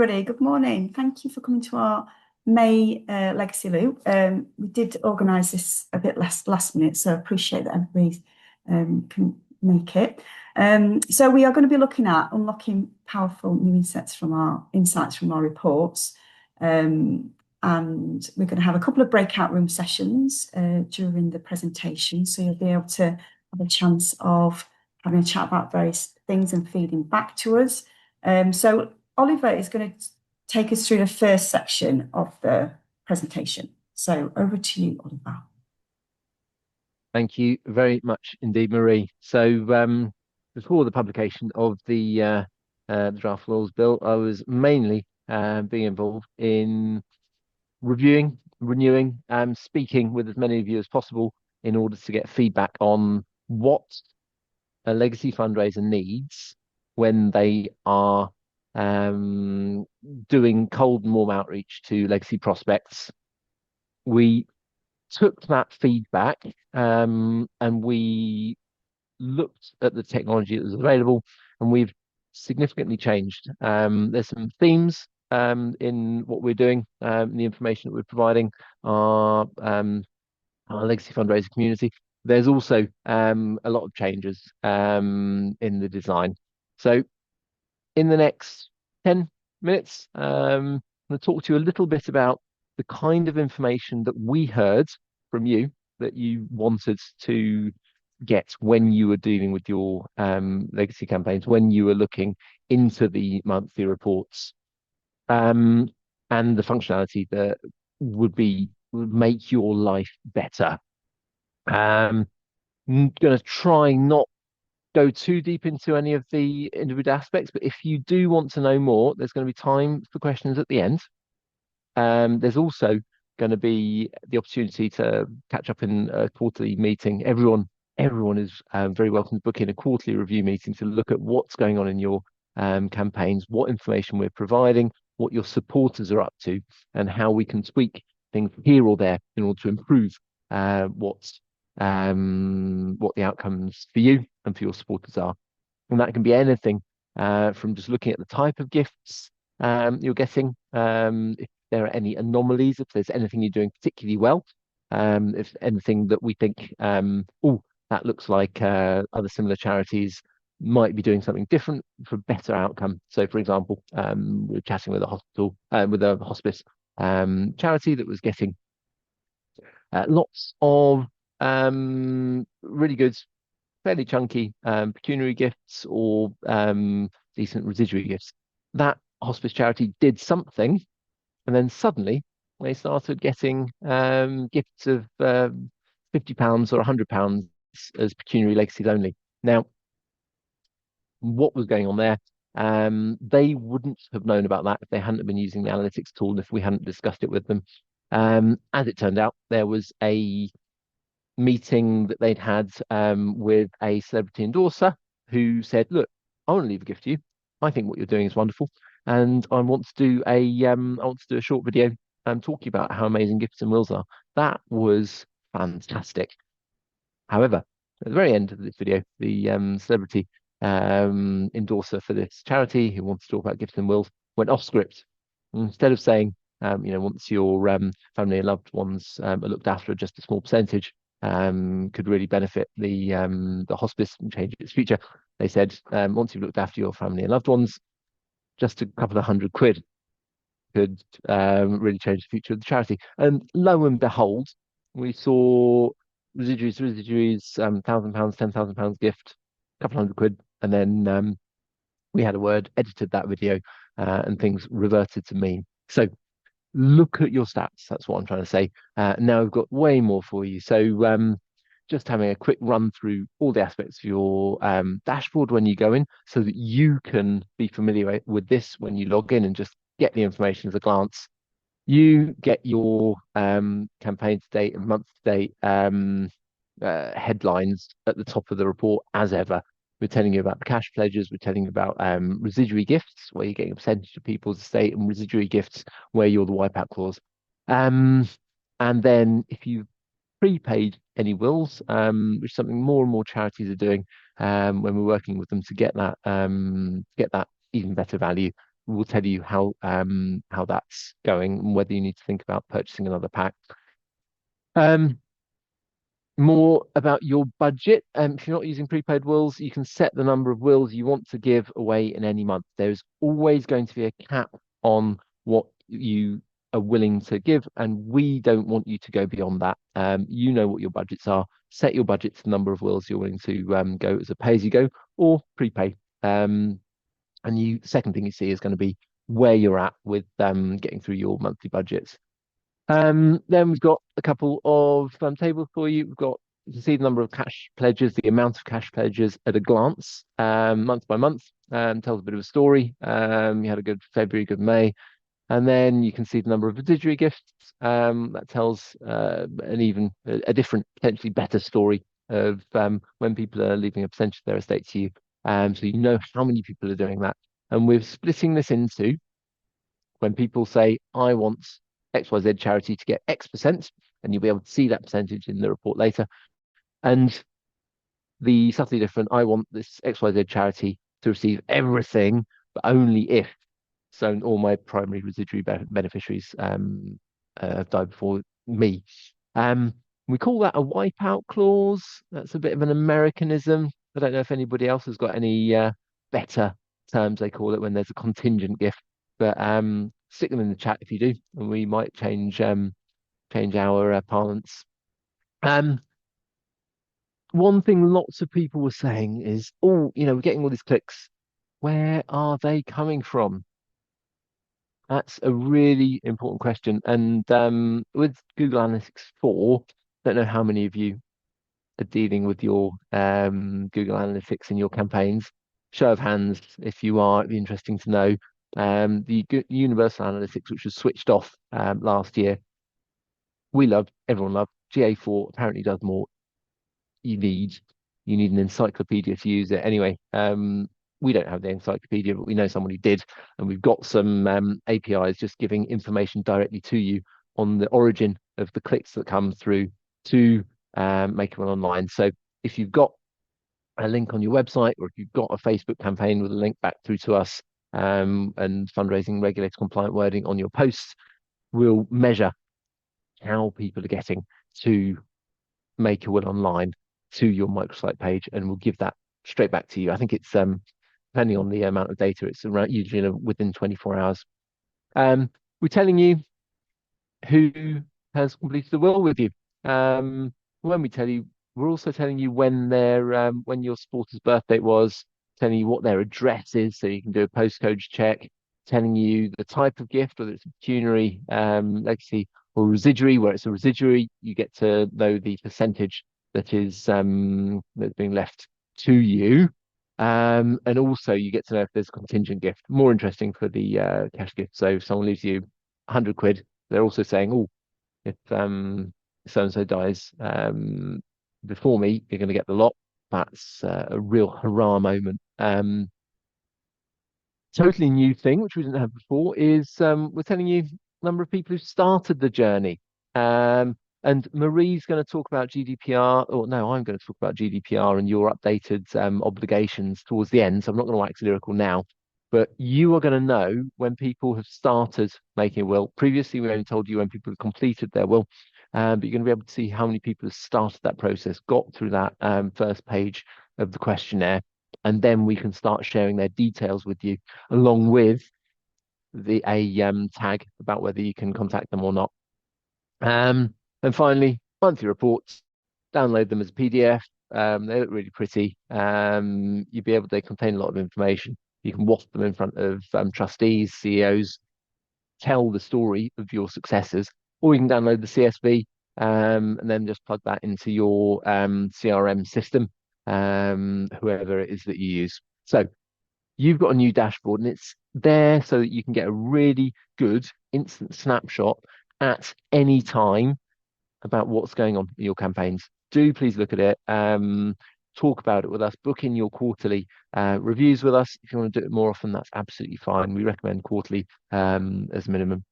Everybody, good morning. Thank you for coming to our May Legacy Loop. We did organise this a bit last minute, so I appreciate that everybody can make it. So we are going to be looking at unlocking powerful new insights from our reports. And we're going to have a couple of breakout room sessions during the presentation, so you'll be able to have a chance of having a chat about various things and feeding back to us. So Oliver is going to take us through the first section of the presentation. So over to you, Oliver. Thank you very much indeed, Marie. So before the publication of the draft laws bill, I was mainly being involved in reviewing, renewing, speaking with as many of you as possible in order to get feedback on what a legacy fundraiser needs when they are doing cold and warm outreach to legacy prospects. We took that feedback and we looked at the technology that was available, and we've significantly changed. There's some themes in what we're doing, the information that we're providing our legacy fundraiser community. There's also a lot of changes in the design. So in the next 10 minutes, I'm going to talk to you a little bit about the kind of information that we heard from you that you wanted to get when you were dealing with your legacy campaigns, when you were looking into the monthly reports, and the functionality that would make your life better. I'm going to try not go too deep into any of the individual aspects, but if you do want to know more, there's going to be time for questions at the end. There's also going to be the opportunity to catch up in a quarterly meeting. Everyone is very welcome to book in a quarterly review meeting to look at what's going on in your campaigns, what information we're providing, what your supporters are up to, and how we can tweak things here or there in order to improve what the outcomes for you and for your supporters are. And that can be anything from just looking at the type of gifts you're getting, if there are any anomalies, if there's anything you're doing particularly well, if anything that we think, oh, that looks like other similar charities might be doing something different for better outcome. So, for example, we were chatting with a hospice charity that was getting lots of really good, fairly chunky pecuniary gifts or decent residuary gifts. That hospice charity did something, and then suddenly they started getting gifts of £50 or £100 as pecuniary legacies only. Now, what was going on there? They wouldn't have known about that if they hadn't been using the analytics tool, and if we hadn't discussed it with them. As it turned out, there was a meeting that they'd had with a celebrity endorser who said, "Look, I want to leave a gift to you. I think what you're doing is wonderful, and I want to do a short video talking about how amazing gifts and wills are." That was fantastic. However, at the very end of this video, the celebrity endorser for this charity who wants to talk about gifts and wills went off script. Instead of saying, once your family and loved ones are looked after, just a small percentage could really benefit the hospice and change its future. They said, once you've looked after your family and loved ones, just a couple of £100 could really change the future of the charity. And lo and behold, we saw residuaries, £1,000, £10,000 gift, a couple of £100, and then we had a word, edited that video, and things reverted to mean. So look at your stats. That's what I'm trying to say. Now we've got way more for you. So just having a quick run through all the aspects of your dashboard when you go in, so that you can be familiar with this when you log in and just get the information at a glance. You get your campaign to date and month to date headlines at the top of the report as ever. We're telling you about the cash pledges. We're telling you about residuary gifts, where you're getting a percentage of people's estate, and residuary gifts, where you're the wipeout clause. And then if you've prepaid any wills, which is something more and more charities are doing when we're working with them to get that even better value, we'll tell you how that's going and whether you need to think about purchasing another pack. More about your budget. If you're not using prepaid wills, you can set the number of wills you want to give away in any month. There's always going to be a cap on what you are willing to give, and we don't want you to go beyond that. You know what your budgets are. Set your budget to the number of wills you're willing to go as a pay-as-you-go or prepay. And second thing you see is going to be where you're at with getting through your monthly budgets. Then we've got a couple of tables for you. We've got to see the number of cash pledges, the amount of cash pledges at a glance, month by month. Tells a bit of a story. You had a good February, good May, and then you can see the number of residuary gifts. That tells a different, potentially better story of when people are leaving a percentage of their estate to you. So you know how many people are doing that, and we're splitting this into when people say, "I want XYZ charity to get X%," and you'll be able to see that percentage in the report later. And the subtly different, "I want this XYZ charity to receive everything, but only if so all my primary residuary beneficiaries have died before me." We call that a wipeout clause. That's a bit of an Americanism. I don't know if anybody else has got any better terms they call it when there's a contingent gift, but stick them in the chat if you do, and we might change our parlance. One thing lots of people were saying is, "Oh, we're getting all these clicks. Where are they coming from?" That's a really important question. And with Google Analytics 4, don't know how many of you are dealing with your Google Analytics in your campaigns. Show of hands if you are, it'd be interesting to know. The Universal Analytics, which was switched off last year, everyone loved. GA4 apparently does more. You need an encyclopedia to use it. Anyway, we don't have the encyclopedia, but we know someone who did, and we've got some APIs just giving information directly to you on the origin of the clicks that come through to make them online. So if you've got a link on your website, or if you've got a Facebook campaign with a link back through to us, and fundraising regulator compliant wording on your posts, we'll measure how people are getting to make a will online to your microsite page, and we'll give that straight back to you. I think it's depending on the amount of data, it's around usually within 24 hours. We're telling you who has completed the will with you. When we tell you, we're also telling you when your supporter's birthday was, telling you what their address is, so you can do a postcode check, telling you the type of gift, whether it's a pecuniary, legacy, or residuary. Where it's a residuary, you get to know the percentage that's being left to you. And also you get to know if there's a contingent gift. More interesting for the cash gift. So if someone leaves you 100 quid, they're also saying, "Oh, if so and so dies before me, you're going to get the lot." That's a real hurrah moment. Totally new thing, which we didn't have before, is we're telling you the number of people who started the journey. And Marie's going to talk about GDPR, or no, I'm going to talk about GDPR and your updated obligations towards the end. So I'm not going to wax lyrical now, but you are going to know when people have started making a will. Previously, we only told you when people have completed their will, but you're going to be able to see how many people have started that process, got through that first page of the questionnaire, and then we can start sharing their details with you, along with a tag about whether you can contact them or not. And finally, monthly reports, download them as a PDF. They look really pretty. They contain a lot of information. You can waft them in front of trustees, CEOs, tell the story of your successors, or you can download the CSV and then just plug that into your CRM system, whoever it is that you use. So you've got a new dashboard, and it's there so that you can get a really good instant snapshot at any time about what's going on in your campaigns. Do please look at it. Talk about it with us. Book in your quarterly reviews with us. If you want to do it more often, that's absolutely fine. We recommend quarterly as minimum.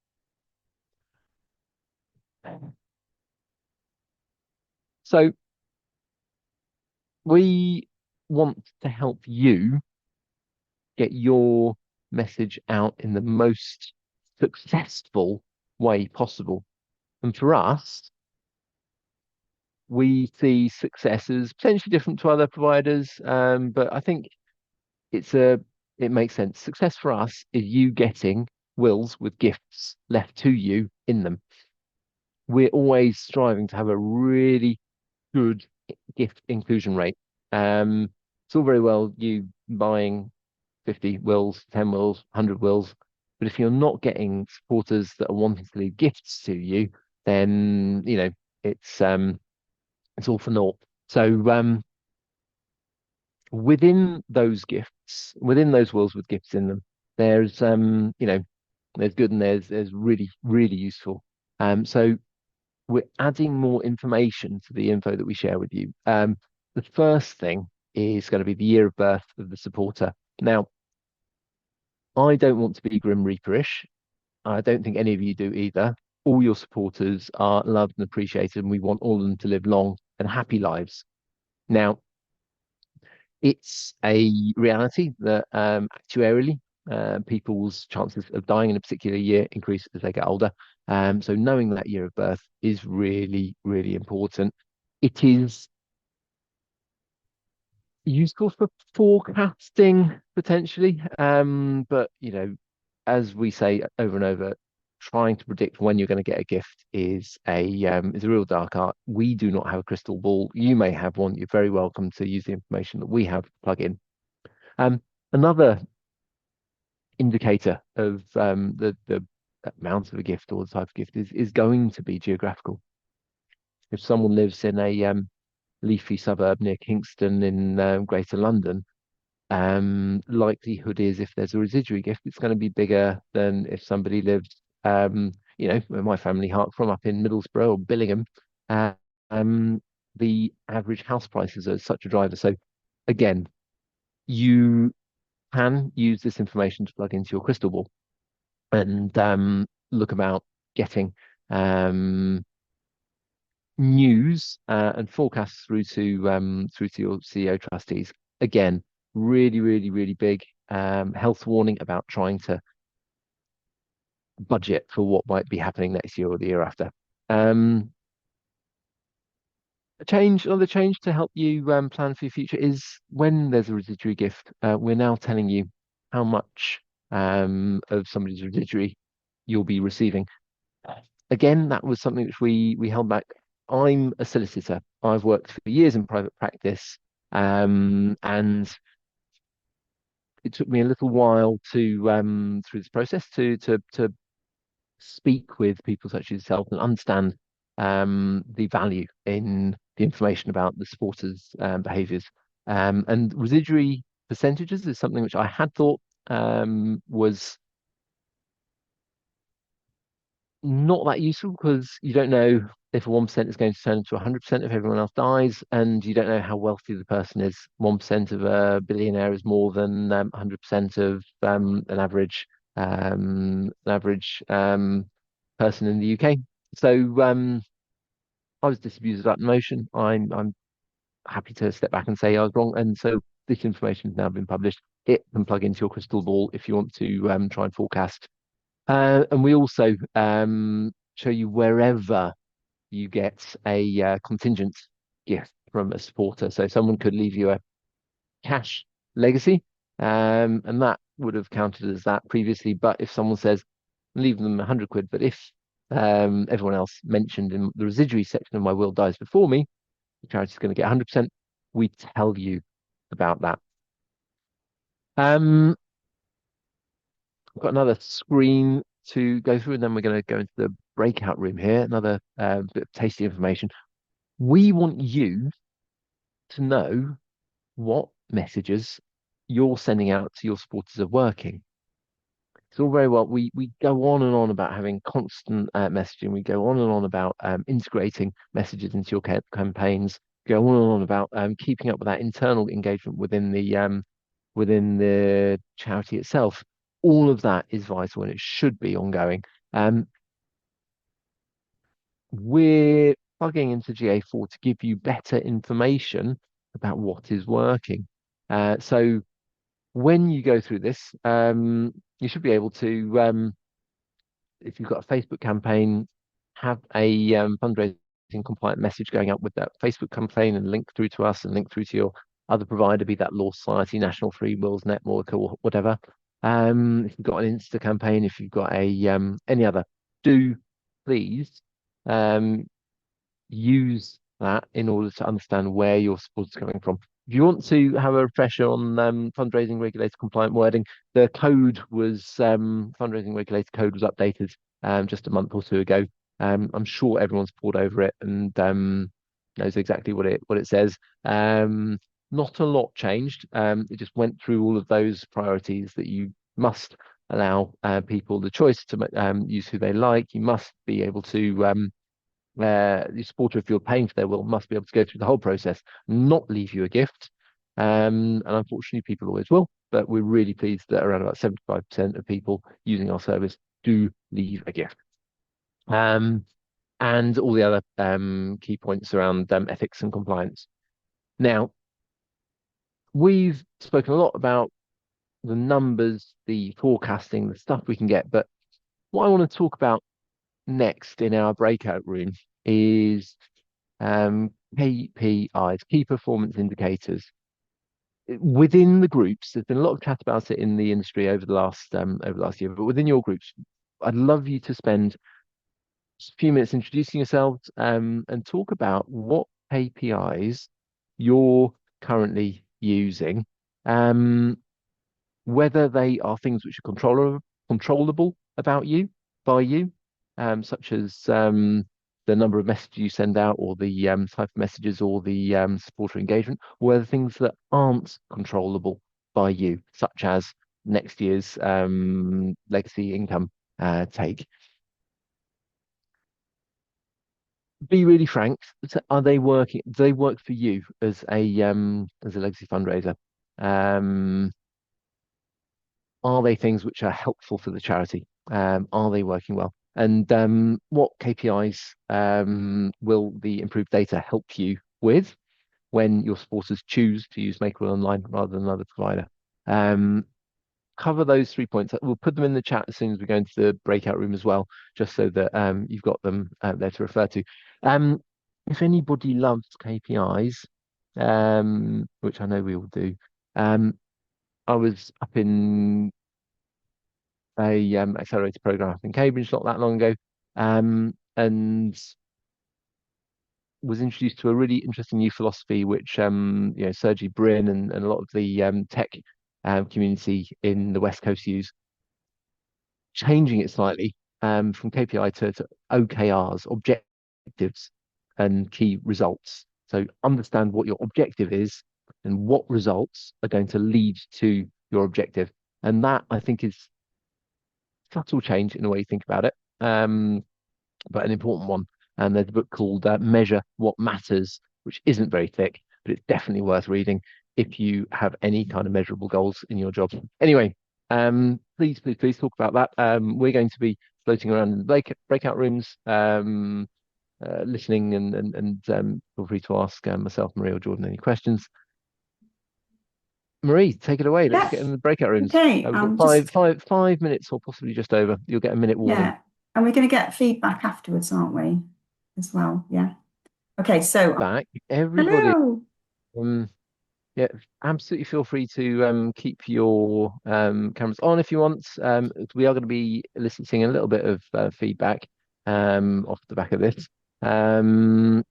So we want to help you get your message out in the most successful way possible. And for us, we see success as potentially different to other providers, but I think it's a it makes sense. Success for us is you getting wills with gifts left to you in them. We're always striving to have a really good gift inclusion rate. It's all very well you buying 50 wills, 10 wills, 100 wills, but if you're not getting supporters that are wanting to leave gifts to you, then it's it's all for naught. So within those gifts, within those wills with gifts in them, there's there's good and there's really, really useful. So we're adding more information to the info that we share with you. The first thing is going to be the year of birth of the supporter. Now, I don't want to be Grim Reaperish. I don't think any of you do either. All your supporters are loved and appreciated, and we want all of them to live long and happy lives. Now, it's a reality that actuarially, people's chances of dying in a particular year increase as they get older. So knowing that year of birth is really, really important. It is useful for forecasting potentially, but as we say over and over, trying to predict when you're going to get a gift is a real dark art. We do not have a crystal ball. You may have one. You're very welcome to use the information that we have to plug in. Another indicator of the amount of a gift or the type of gift is going to be geographical. If someone lives in a leafy suburb near Kingston in Greater London, likelihood is if there's a residuary gift, it's going to be bigger than if somebody lives, where my family hark from up in Middlesbrough or Billingham. The average house prices are such a driver. So again, you can use this information to plug into your crystal ball and look about getting news and forecasts through to your CEO trustees. Again, really, really, really big health warning about trying to budget for what might be happening next year or the year after. Another change to help you plan for your future is when there's a residuary gift, we're now telling you how much of somebody's residuary you'll be receiving. Again, that was something which we held back. I'm a solicitor. I've worked for years in private practice, and it took me a little while to through this process to speak with people such as yourself and understand the value in the information about the supporters' behaviours. And residuary percentages is something which I had thought was not that useful because you don't know if a 1% is going to turn into 100% if everyone else dies, and you don't know how wealthy the person is. 1% of a billionaire is more than 100% of an average person in the UK. So I was disabused of that notion. I'm happy to step back and say I was wrong, and so this information has now been published. It can plug into your crystal ball if you want to try and forecast. And we also show you wherever you get a contingent gift from a supporter. So someone could leave you a cash legacy, and that would have counted as that previously. But if someone says, leave them 100 quid, but if everyone else mentioned in the residuary section of my will dies before me, the charity's going to get 100%. We tell you about that. I've got another screen to go through, and then we're going to go into the breakout room here. Another bit of tasty information. We want you to know what messages you're sending out to your supporters are working. It's all very well. We go on and on about having constant messaging. We go on and on about integrating messages into your campaigns. Go on and on about keeping up with that internal engagement within the charity itself. All of that is vital and it should be ongoing. We're plugging into GA4 to give you better information about what is working. So when you go through this, you should be able to, if you've got a Facebook campaign, have a fundraising compliant message going up with that Facebook campaign and link through to us and link through to your other provider, be that Law Society, National Free Wills Network, or whatever. If you've got an Insta campaign, if you've got a any other, do please um, use that in order to understand where your support is coming from. If you want to have a refresher on fundraising regulator compliant wording, the code was fundraising regulator code was updated just a month or two ago. I'm sure everyone's poured over it and knows exactly what it says. Not a lot changed. It just went through all of those priorities that you must allow people the choice to use who they like. You must be able to the supporter, if you're paying for their will, must be able to go through the whole process, not leave you a gift. And unfortunately, people always will. But we're really pleased that around about 75% of people using our service do leave a gift. And all the other key points around ethics and compliance. Now, we've spoken a lot about the numbers, the forecasting, the stuff we can get. But what I want to talk about next in our breakout room is KPIs, key performance indicators. Within the groups, there's been a lot of chat about it in the industry over the last year, but within your groups, I'd love you to spend a few minutes introducing yourselves and talk about what KPIs you're currently using, whether they are things which are controllable about you by you, such as the number of messages you send out, or the type of messages, or the supporter engagement, or whether things that aren't controllable by you, such as next year's legacy income take. Be really frank. Are they working? Do they work for you as a legacy fundraiser? Are they things which are helpful for the charity? Are they working well? And what KPIs will the improved data help you with when your supporters choose to use Makeable Online rather than another provider? Cover those 3 points. We'll put them in the chat as soon as we go into the breakout room as well, just so that you've got them there to refer to. If anybody loves KPIs, which I know we all do, I was up in a accelerator program up in Cambridge not that long ago, and was introduced to a really interesting new philosophy, which Sergey Brin and a lot of the tech community in the West Coast use, changing it slightly from KPI to OKRs, objectives and key results. So understand what your objective is and what results are going to lead to your objective. And that, I think, is subtle change in the way you think about it, but an important one. And there's a book called Measure What Matters, which isn't very thick, but it's definitely worth reading if you have any kind of measurable goals in your job. Anyway, please talk about that. We're going to be floating around in the breakout rooms, listening, and feel free to ask myself, Marie, or Jordan any questions. Marie, take it away. Let's get in the breakout rooms. Okay. We've got 5 minutes, or possibly just over. You'll get a minute warning. Yeah, and we're going to get feedback afterwards, aren't we? As well. Yeah. Okay. So back, everybody. Hello. Yeah, absolutely feel free to keep your cameras on if you want. We are going to be eliciting a little bit of feedback off the back of this. And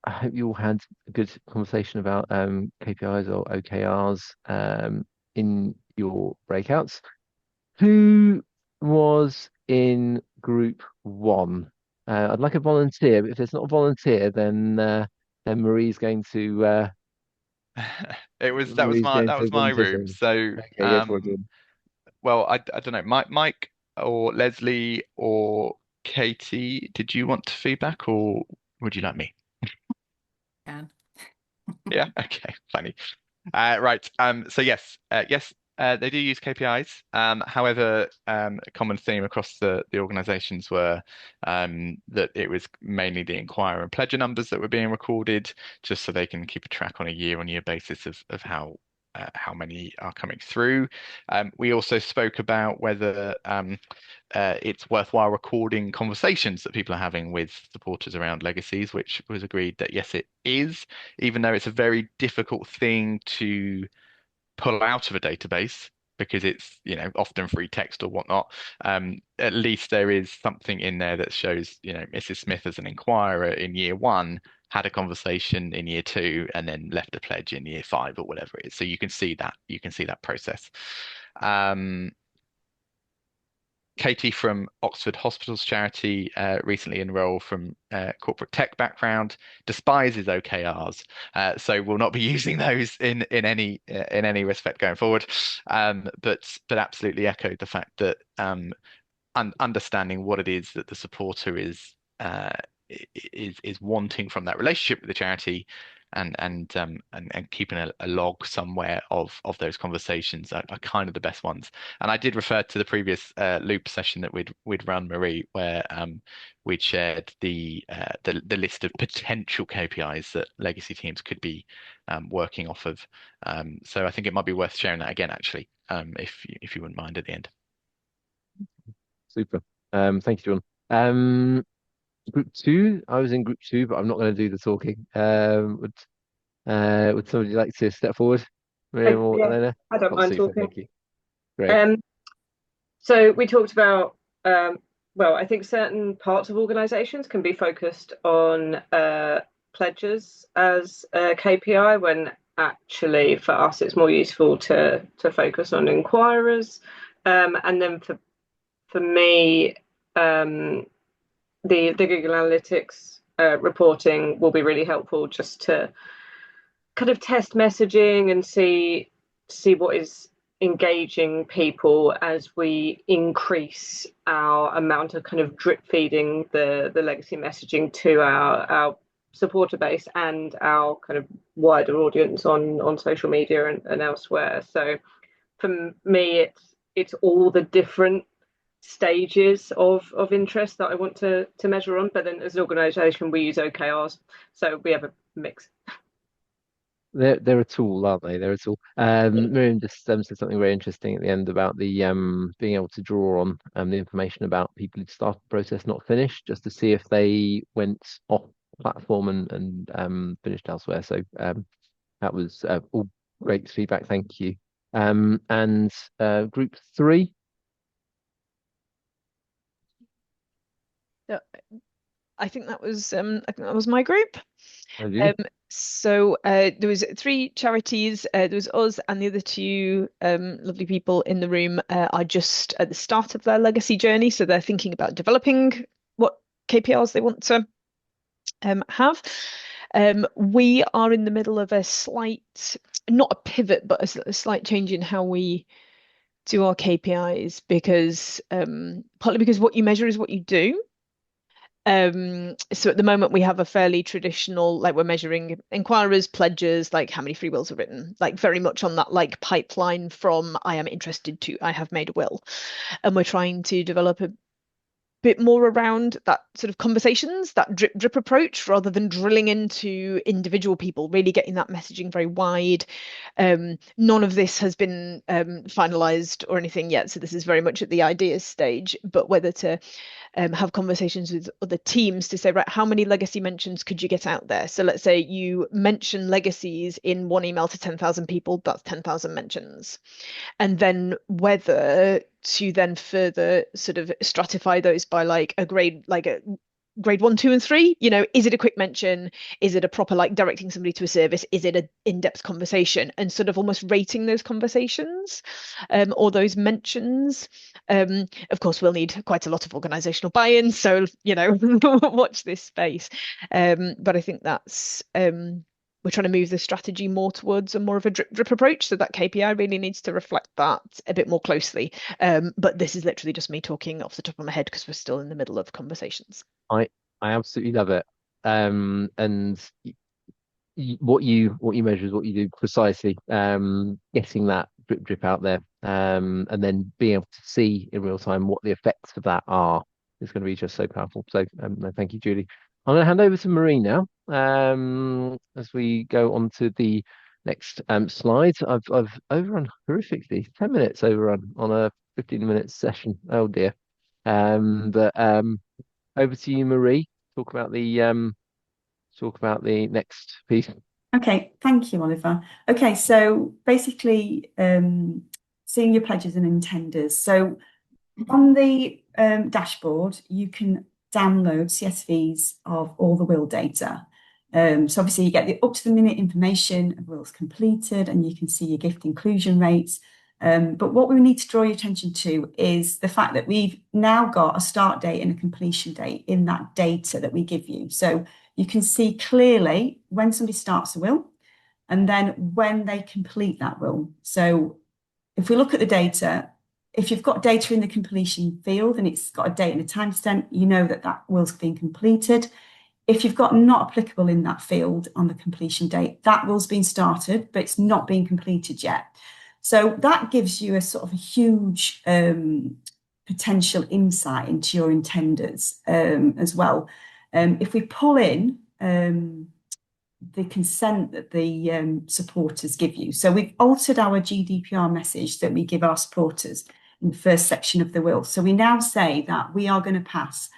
I hope you all had a good conversation about KPIs or OKRs in your breakouts. Who was in group one? I'd like a volunteer, but if there's not a volunteer, then Marie's going to. That was my room. So okay, well, I don't know, Mike or Leslie or Katie, did you want feedback or would you like me? Can. Yeah, okay, funny. Right. So yes, They do use KPIs. However, a common theme across the organisations were that it was mainly the inquirer and pledger numbers that were being recorded, just so they can keep a track on a year-on-year basis of how many are coming through. We also spoke about whether it's worthwhile recording conversations that people are having with supporters around legacies, which was agreed that yes, it is, even though it's a very difficult thing to pull out of a database because it's, often free text or whatnot. At least there is something in there that shows, Mrs. Smith as an inquirer in year one had a conversation in year two and then left a pledge in year five or whatever it is. So you can see that process. Katie from Oxford Hospitals Charity, recently enrolled from corporate tech background, despises OKRs, so we'll not be using those in any respect going forward. But absolutely echoed the fact that understanding what it is that the supporter is wanting from that relationship with the charity, and keeping a log somewhere of those conversations are kind of the best ones. And I did refer to the previous loop session that we'd run, Marie, where we'd shared the list of potential KPIs that legacy teams could be working off of. So I think it might be worth sharing that again, actually, if you wouldn't mind at the end. Super. Thank you, John. Group two, I was in group two, but I'm not going to do the talking. Would somebody like to step forward? Miriam or Yeah, Elena? I don't Oh, mind super, talking. thank you. Great. So we talked about, well, I think certain parts of organisations can be focused on pledges as a KPI, when actually for us it's more useful to focus on inquirers. And then for me, the Google Analytics reporting will be really helpful, just to kind of test messaging and see what is engaging people as we increase our amount of kind of drip feeding the legacy messaging to our supporter base and our kind of wider audience on social media and elsewhere. So for me, it's all the different stages of interest that I want to measure on. But then as an organisation, we use OKRs, so we have a mix. They're a tool, aren't they? They're a tool. Miriam just said something very interesting at the end about the being able to draw on the information about people who'd started the process not finished, just to see if they went off platform and finished elsewhere. So that was all great feedback. Thank you. And group three. Yeah, I think that was my group. Have you? So there was three charities. There was us and the other two lovely people in the room are just at the start of their legacy journey. So they're thinking about developing what KPIs they want to have. We are in the middle of a slight, not a pivot, but a slight change in how we do our KPIs, because partly because what you measure is what you do. So at the moment we have a fairly traditional, like we're measuring inquirers, pledges, like how many free wills are written, like very much on that like pipeline from I am interested to I have made a will. And we're trying to develop a bit more around that sort of conversations, that drip approach, rather than drilling into individual people, really getting that messaging very wide. None of this has been finalized or anything yet, so this is very much at the ideas stage, but whether to have conversations with other teams to say, right, how many legacy mentions could you get out there? So let's say you mention legacies in one email to 10,000 people, that's 10,000 mentions. And then whether to then further sort of stratify those by like a grade 1, 2, and 3, is it a quick mention? Is it a proper like directing somebody to a service? Is it an in-depth conversation? And sort of almost rating those conversations or those mentions. Of course, we'll need quite a lot of organizational buy-in, so watch this space. But I think that's we're trying to move the strategy more towards a more of a drip approach, so that KPI really needs to reflect that a bit more closely. But this is literally just me talking off the top of my head because we're still in the middle of conversations. I absolutely love it. And what you measure is what you do precisely. Getting that drip out there, and then being able to see in real time what the effects of that are is going to be just so powerful. So no, thank you, Julie. I'm going to hand over to Marie now, as we go on to the next slide. I've overrun horrifically, 10 minutes overrun on a 15-minute session. Oh dear. But over to you, Marie. Talk about the next piece. Okay, thank you, Oliver. Okay, so basically, seeing your pledges and intenders. So on the dashboard, you can download CSVs of all the will data. So obviously you get the up-to-the-minute information of wills completed, and you can see your gift inclusion rates. But what we need to draw your attention to is the fact that we've now got a start date and a completion date in that data that we give you. So you can see clearly when somebody starts a will and then when they complete that will. So if we look at the data, if you've got data in the completion field and it's got a date and a timestamp, you know that that will's been completed. If you've got not applicable in that field on the completion date, that will's been started, but it's not been completed yet. So that gives you a sort of a huge potential insight into your intenders as well. If we pull in the consent that the supporters give you. So we've altered our GDPR message that we give our supporters in the first section of the will. So we now say that we are going to pass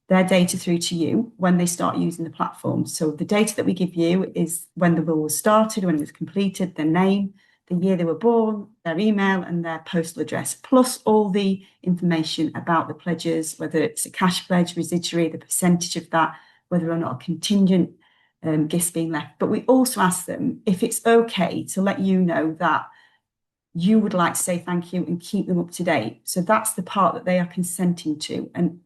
their data through to you when they start using the platform. So the data that we give you is when the will was started, when it was completed, their name, the year they were born, their email and their postal address, plus all the information about the pledges, whether it's a cash pledge, residuary, the percentage of that, whether or not a contingent gifts being left. But we also ask them if it's okay to let you know that you would like to say thank you and keep them up to date. So that's the part that they are consenting to. And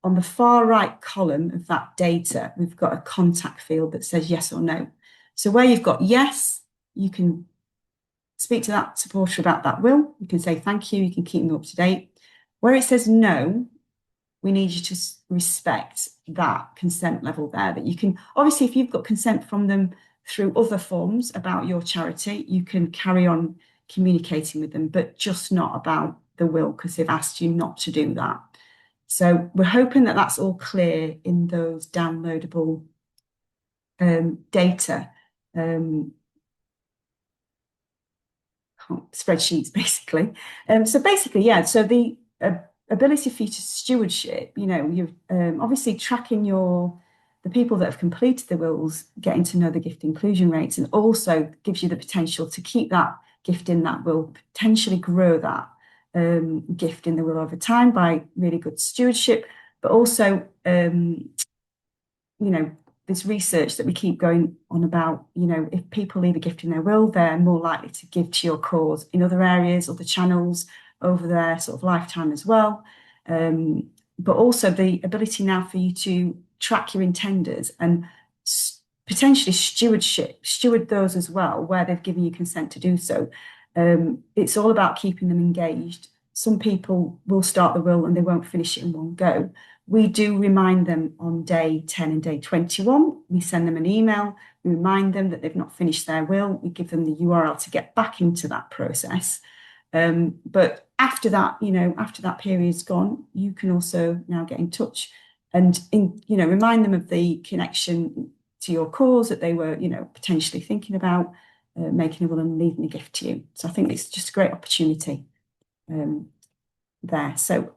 on the far right column of that data, we've got a contact field that says yes or no. So where you've got yes, you can speak to that supporter about that will. You can say thank you, you can keep them up to date. Where it says no, we need you to respect that consent level there, that you can, obviously, if you've got consent from them through other forms about your charity, you can carry on communicating with them, but just not about the will because they've asked you not to do that. So we're hoping that that's all clear in those downloadable data spreadsheets, basically. So basically, yeah, so the ability for you to stewardship, you know, you're obviously tracking the people that have completed the wills, getting to know the gift inclusion rates, and also gives you the potential to keep that gift in that will, potentially grow that gift in the will over time by really good stewardship, but also, you know, this research that we keep going on about, you know, if people leave a gift in their will, they're more likely to give to your cause in other areas, other channels over their sort of lifetime as well. But also the ability now for you to track your intenders and potentially steward those as well, where they've given you consent to do so. It's all about keeping them engaged. Some people will start the will and they won't finish it in one go. We do remind them on day 10 and day 21. We send them an email. We remind them that they've not finished their will. We give them the URL to get back into that process. But after that, you know, after that period's gone, you can also now get in touch and, you know, remind them of the connection to your cause that they were, you know, potentially thinking about making a will and leaving a gift to you. So I think it's just a great opportunity there. So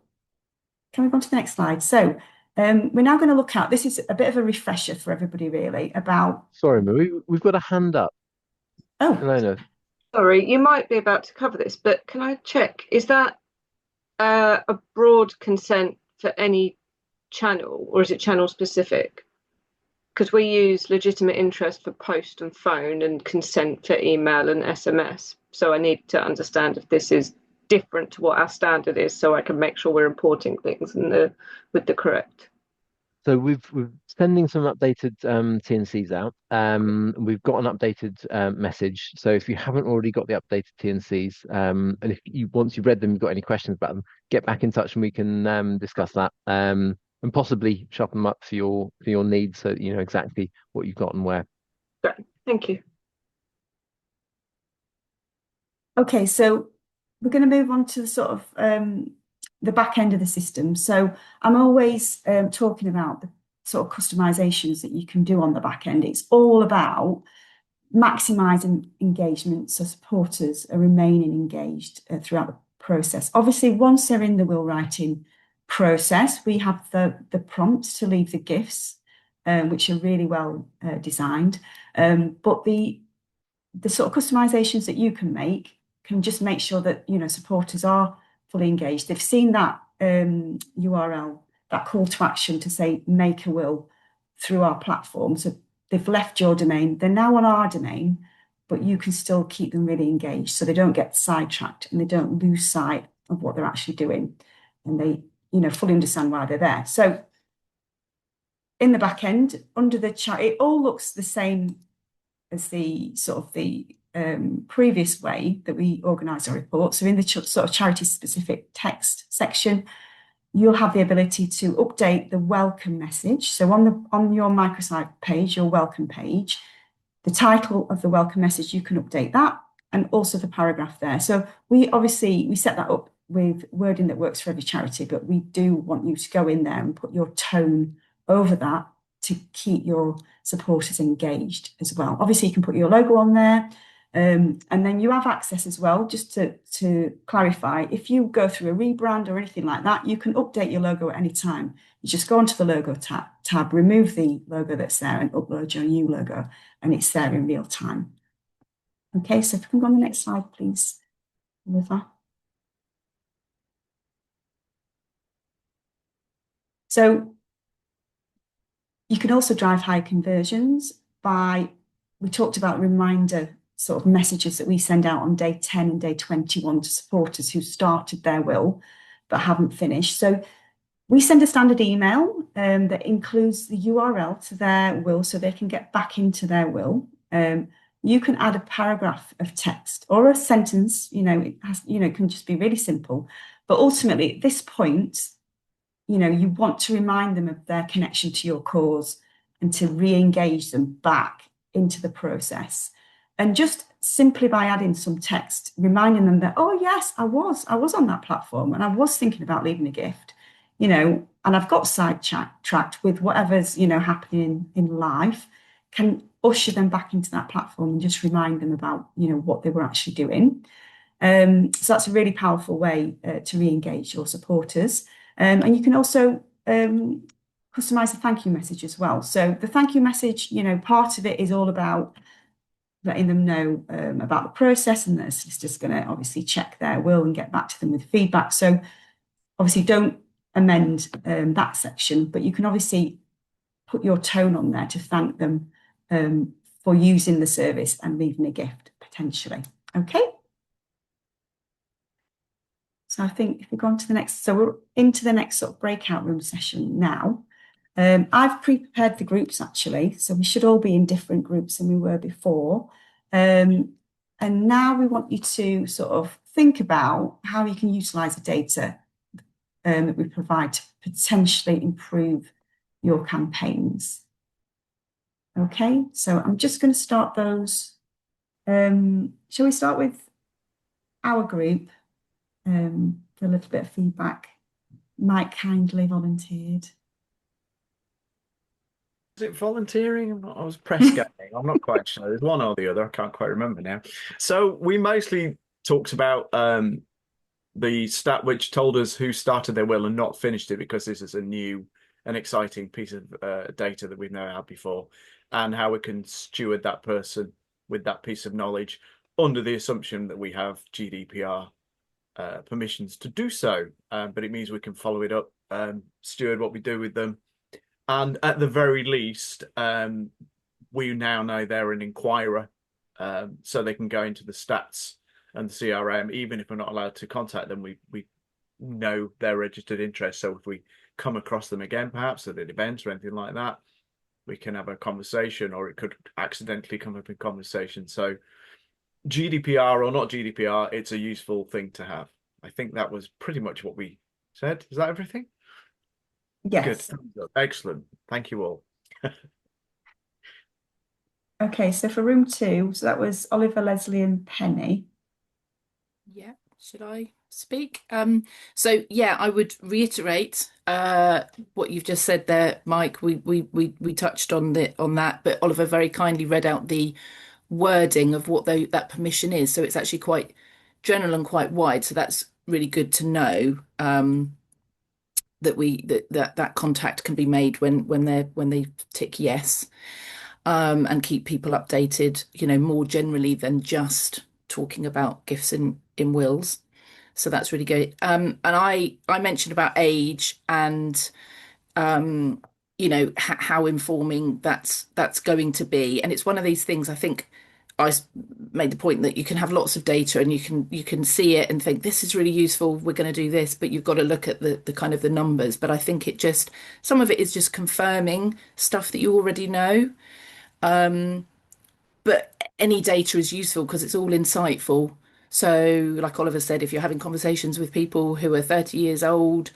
can we go on to the next slide? So we're now going to look at, this is a bit of a refresher for everybody really about... Sorry, Marie, we've got a hand up. Oh. Hello. Sorry, you might be about to cover this, but can I check, is that a broad consent for any channel or is it channel specific? Because we use legitimate interest for post and phone and consent for email and SMS. So I need to understand if this is different to what our standard is so I can make sure we're importing things with the correct. So we're sending some updated T&Cs out. We've got an updated message. So if you haven't already got the updated T&Cs, and if you once you've read them, you've got any questions about them, get back in touch and we can discuss that and possibly sharpen them up for your needs, so that you know exactly what you've got and where. Great, thank you. Okay, so we're going to move on to the sort of the back end of the system. So I'm always talking about the sort of customizations that you can do on the back end. It's all about maximizing engagement so supporters are remaining engaged throughout the process. Obviously, once they're in the will writing process, we have the prompts to leave the GIFs, which are really well designed. But the sort of customizations that you can make can just make sure that, you know, supporters are fully engaged. They've seen that URL, that call to action to say make a will through our platform. So they've left your domain, they're now on our domain, but you can still keep them really engaged so they don't get sidetracked and they don't lose sight of what they're actually doing, and they, you know, fully understand why they're there. So in the back end, under the chat, it all looks the same as the sort of the previous way that we organise our report. So in the sort of charity specific text section, you'll have the ability to update the welcome message. So on your microsite page, your welcome page, the title of the welcome message, you can update that, and also the paragraph there. So we set that up with wording that works for every charity, but we do want you to go in there and put your tone over that to keep your supporters engaged as well. Obviously, you can put your logo on there. And then you have access as well, just to clarify, if you go through a rebrand or anything like that, you can update your logo at any time. You just go onto the logo tab, remove the logo that's there and upload your new logo, and it's there in real time. Okay, so if we can go on the next slide, please, Oliver. So you can also drive high conversions by, we talked about reminder sort of messages that we send out on day 10 and day 21 to supporters who started their will but haven't finished. So we send a standard email that includes the URL to their will so they can get back into their will. You can add a paragraph of text or a sentence, you know, it can just be really simple. But ultimately, at this point, you know, you want to remind them of their connection to your cause and to re-engage them back into the process. And just simply by adding some text, reminding them that, oh yes, I was on that platform and I was thinking about leaving a gift, you know, and I've got sidetracked with whatever's, you know, happening in life, can usher them back into that platform and just remind them about, you know, what they were actually doing. So that's a really powerful way to re-engage your supporters. And you can also customize the thank you message as well. So the thank you message, you know, part of it is all about letting them know about the process, and the solicitor's going to obviously check their will and get back to them with feedback. So obviously don't amend that section, but you can obviously put your tone on there to thank them for using the service and leaving a gift potentially. Okay. So I think if we go on to the next, so we're into the next sort of breakout room session now. I've pre-prepared the groups actually, so we should all be in different groups than we were before. And now we want you to sort of think about how you can utilize the data that we provide to potentially improve your campaigns. Okay, so I'm just going to start those. Shall we start with our group? For a little bit of feedback. Mike kindly volunteered. Is it volunteering? I was press going. I'm not quite sure. There's one or the other. I can't quite remember now. So we mostly talked about the stat which told us who started their will and not finished it, because this is a new and exciting piece of data that we've never had before, and how we can steward that person with that piece of knowledge under the assumption that we have GDPR permissions to do so, but it means we can follow it up, steward what we do with them, and at the very least, we now know they're an inquirer, so they can go into the stats and the CRM. Even if we're not allowed to contact them, we know their registered interest. So if we come across them again, perhaps at an event or anything like that, we can have a conversation, or it could accidentally come up in conversation. So GDPR or not GDPR, it's a useful thing to have. I think that was pretty much what we said. Is that everything? Yes. Good. Excellent. Thank you all. Okay, so for room 2, so that was Oliver, Leslie and Penny. Should I speak? So yeah, I would reiterate what you've just said there, Mike. We touched on that, but Oliver very kindly read out the wording of what that permission is. So it's actually quite general and quite wide. So that's really good to know. That contact can be made when they tick yes, and keep people updated, more generally than just talking about gifts in wills. So that's really good. And I mentioned about age and how informing that's going to be. And it's one of these things. I think made the point that you can have lots of data and you can see it and think this is really useful. We're going to do this, but you've got to look at the kind of the numbers. But I think some of it is just confirming stuff that you already know. But any data is useful because it's all insightful. So, like Oliver said, if you're having conversations with people who are 30 years old,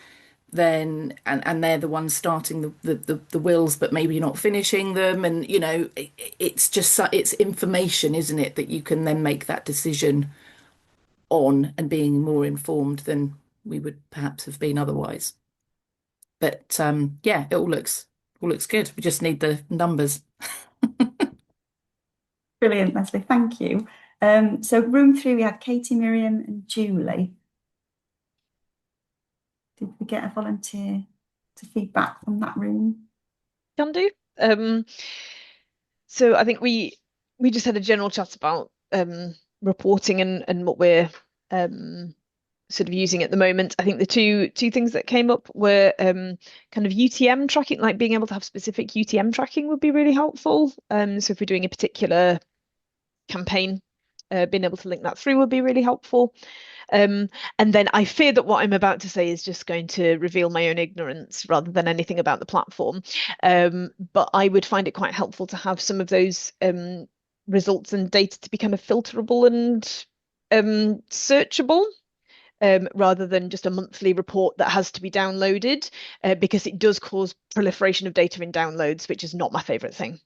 then and they're the ones starting the wills, but maybe not finishing them, and it's information, isn't it, that you can then make that decision on, and being more informed than we would perhaps have been otherwise. But yeah, it all looks good. We just need the numbers. Brilliant, Leslie. Thank you. So room 3, we had Katie, Miriam, and Julie. Did we get a volunteer to feedback from that room? Can do. So I think we just had a general chat about reporting and what we're sort of using at the moment. I think the two things that came up were kind of UTM tracking, like being able to have specific UTM tracking would be really helpful. So if we're doing a particular campaign, being able to link that through would be really helpful. And then I fear that what I'm about to say is just going to reveal my own ignorance rather than anything about the platform. But I would find it quite helpful to have some of those results and data to be kind of filterable and searchable. Rather than just a monthly report that has to be downloaded, because it does cause proliferation of data in downloads, which is not my favourite thing.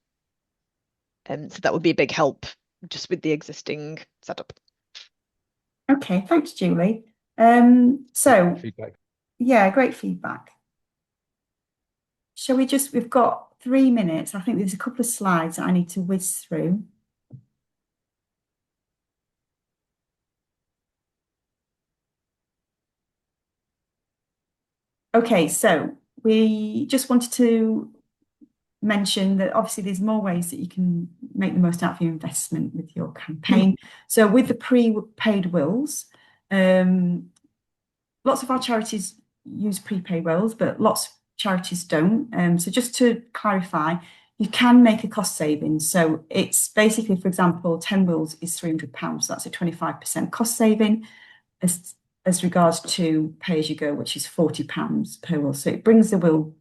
So that would be a big help just with the existing setup. Okay, thanks, Julie. So Feedback. yeah, great feedback. Shall we we've got 3 minutes. I think there's a couple of slides that I need to whiz through. Okay, so we just wanted to mention that obviously there's more ways that you can make the most out of your investment with your campaign. So with the prepaid wills, lots of our charities use prepaid wills, but lots of charities don't. So just to clarify, you can make a cost saving. So it's basically, for example, 10 wills is £300. So that's a 25% cost saving as regards to pay as you go, which is £40 per will. So it brings the will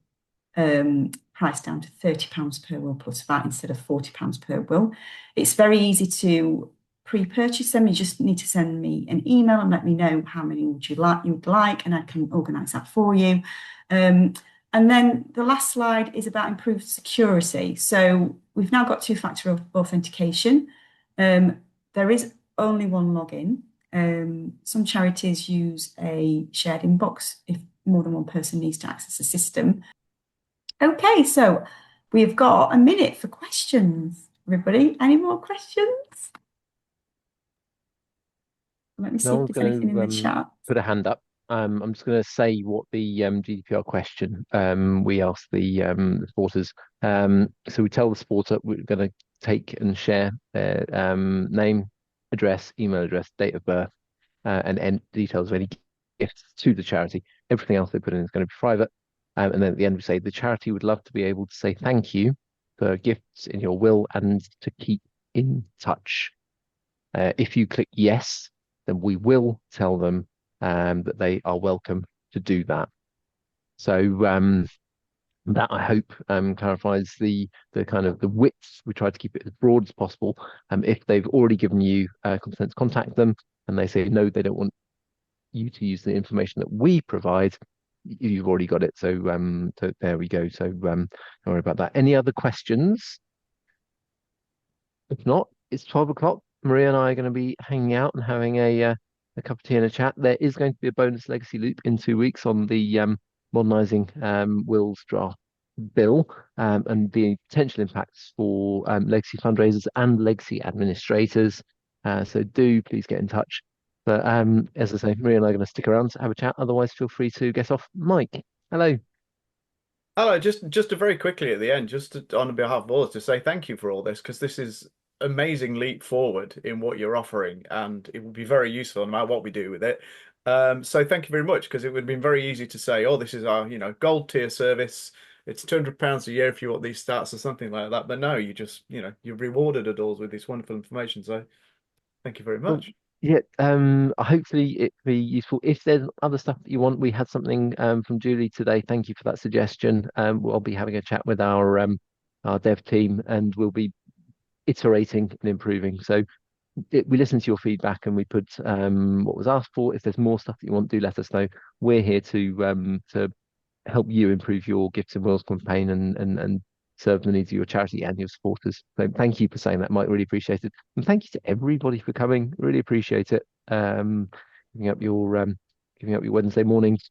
price down to £30 per will plus VAT instead of £40 per will. It's very easy to pre-purchase them. You just need to send me an email and let me know how many you'd like, and I can organise that for you. And then the last slide is about improved security. So we've now got 2-factor authentication. There is only one login. Some charities use a shared inbox if more than one person needs to access the system. Okay, so we've got a minute for questions. Everybody, any more questions? Let me see if there's anything in the chat. Put a hand up. I'm just going to say what the GDPR question we asked the supporters. So we tell the supporter we're going to take and share their name, address, email address, date of birth, and details of any gifts to the charity. Everything else they put in is going to be private. And then at the end we say the charity would love to be able to say thank you for gifts in your will and to keep in touch. If you click yes, then we will tell them that they are welcome to do that. So that I hope clarifies the kind of the width. We try to keep it as broad as possible. If they've already given you consent to contact them and they say no, they don't want you to use the information that we provide, you've already got it. So so there we go. So don't worry about that. Any other questions? If not, it's 12 o'clock. Maria and I are going to be hanging out and having a a cup of tea and a chat. There is going to be a bonus legacy loop in 2 weeks on the modernising wills draft bill and the potential impacts for legacy fundraisers and legacy administrators. So do please get in touch. But as I say, Maria and I are going to stick around to have a chat. Otherwise, feel free to get off. Mike, hello. Hello, just very quickly at the end, on behalf of all to say thank you for all this, because this is amazing leap forward in what you're offering, and it will be very useful no matter what we do with it. So thank you very much, because it would have been very easy to say, oh, this is our gold tier service. It's £200 a year if you want these stats or something like that. But no, you just you've rewarded us with this wonderful information. So thank you very much. Yeah, hopefully it be useful. If there's other stuff that you want, we had something from Julie today. Thank you for that suggestion. We'll be having a chat with our dev team, and we'll be iterating and improving. So we listen to your feedback and we put what was asked for. If there's more stuff that you want, do let us know. We're here to help you improve your Gifts and Wills campaign and serve the needs of your charity and your supporters. So thank you for saying that, Mike. Really appreciate it. And thank you to everybody for coming. Really appreciate it. Giving up your Wednesday morning